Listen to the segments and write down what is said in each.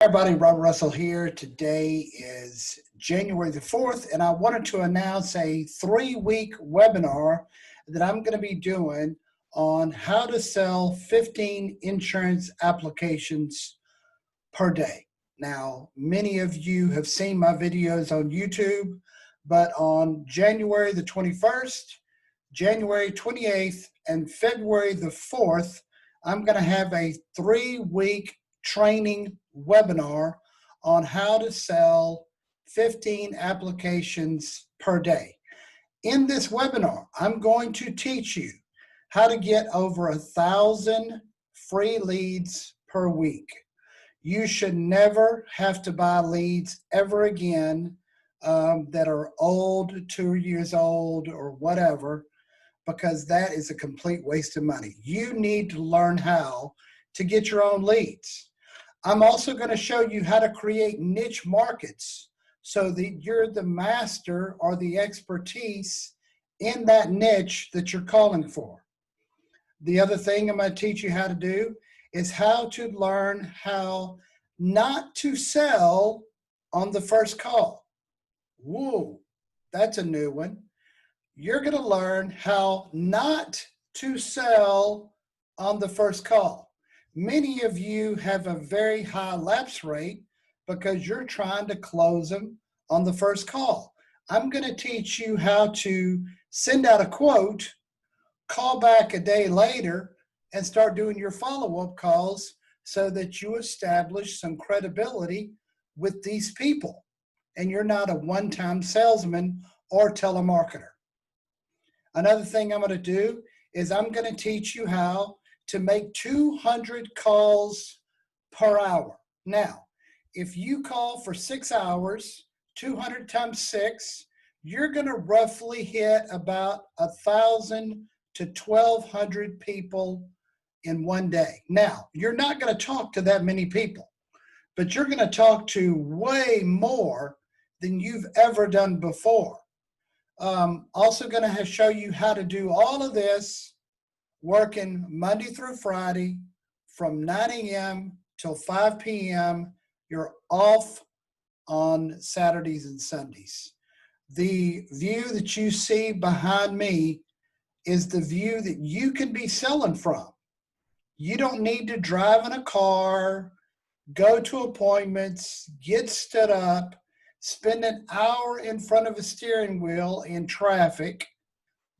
everybody, Robert Russell here. Today is January the 4th, and I wanted to announce a 3-week webinar that I'm going to be doing on how to sell 15 insurance applications per day. Now, many of you have seen my videos on YouTube, but on January the 21st, January 28th, and February the 4th, I'm going to have a 3-week training webinar on how to sell 15 applications per day. In this webinar, I'm going to teach you how to get over 1,000 free leads per week. You should never have to buy leads ever again that are old, 2 years old, or whatever, because that is a complete waste of money. You need to learn how to get your own leads. I'm also going to show you how to create niche markets so that you're the master or the expertise in that niche that you're calling for. The other thing I'm going to teach you how to do is how to learn how not to sell on the first call. Whoa, that's a new one. You're going to learn how not to sell on the first call. Many of you have a very high lapse rate because you're trying to close them on the first call. I'm going to teach you how to send out a quote, call back a day later, and start doing your follow-up calls so that you establish some credibility with these people and you're not a one-time salesman or telemarketer. Another thing I'm going to do is I'm going to teach you how to make 200 calls per hour. Now, if you call for 6 hours, 200 times 6, you're going to roughly hit about 1,000 to 1,200 people in one day. Now, you're not going to talk to that many people, but you're going to talk to way more than you've ever done before. Also going to show you how to do all of this working Monday through Friday from 9 a.m. till 5 p.m. You're off on Saturdays and Sundays. The view that you see behind me is the view that you can be selling from. You don't need to drive in a car, go to appointments, get stood up, spend an hour in front of a steering wheel in traffic.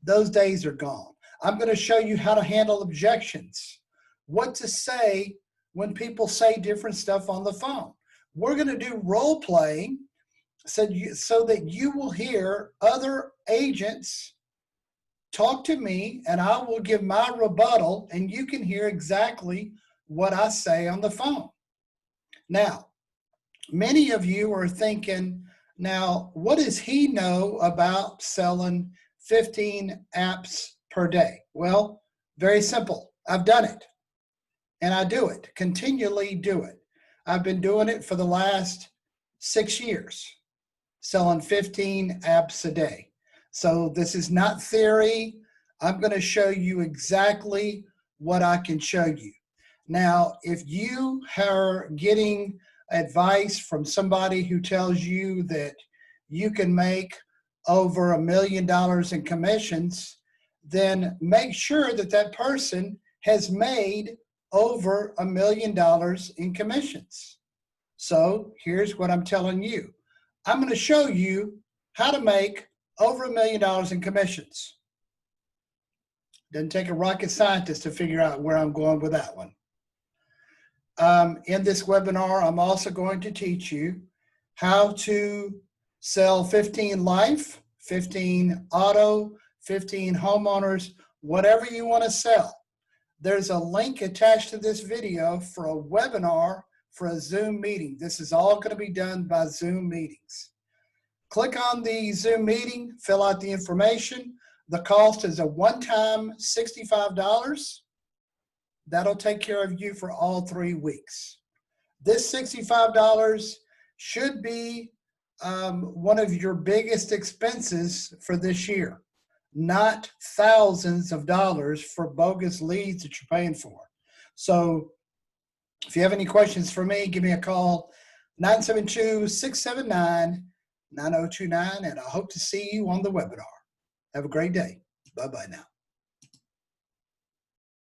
Those days are gone. I'm going to show you how to handle objections, what to say when people say different stuff on the phone. We're going to do role playing so that you will hear other agents talk to me and I will give my rebuttal and you can hear exactly what I say on the phone. Now, many of you are thinking, now, what does he know about selling 15 apps per day? Well, very simple. I've done it and I do it, continually do it. I've been doing it for the last 6 years, selling 15 apps a day. So this is not theory. I'm going to show you exactly what I can show you. Now, if you are getting advice from somebody who tells you that you can make over $1 million in commissions, then make sure that that person has made over $1 million in commissions. So here's what I'm telling you. I'm going to show you how to make over $1 million in commissions. Doesn't take a rocket scientist to figure out where I'm going with that one. In this webinar, I'm also going to teach you how to sell 15 life, 15 auto, 15 homeowners, whatever you want to sell. There's a link attached to this video for a webinar for a Zoom meeting. This is all going to be done by Zoom meetings. Click on the Zoom meeting, fill out the information. The cost is a one-time $65. That'll take care of you for all 3 weeks. This $65 should be one of your biggest expenses for this year, not thousands of dollars for bogus leads that you're paying for. So If you have any questions for me, give me a call, 972-679-9029, and I hope to see you on the webinar. Have a great day. Bye-bye now.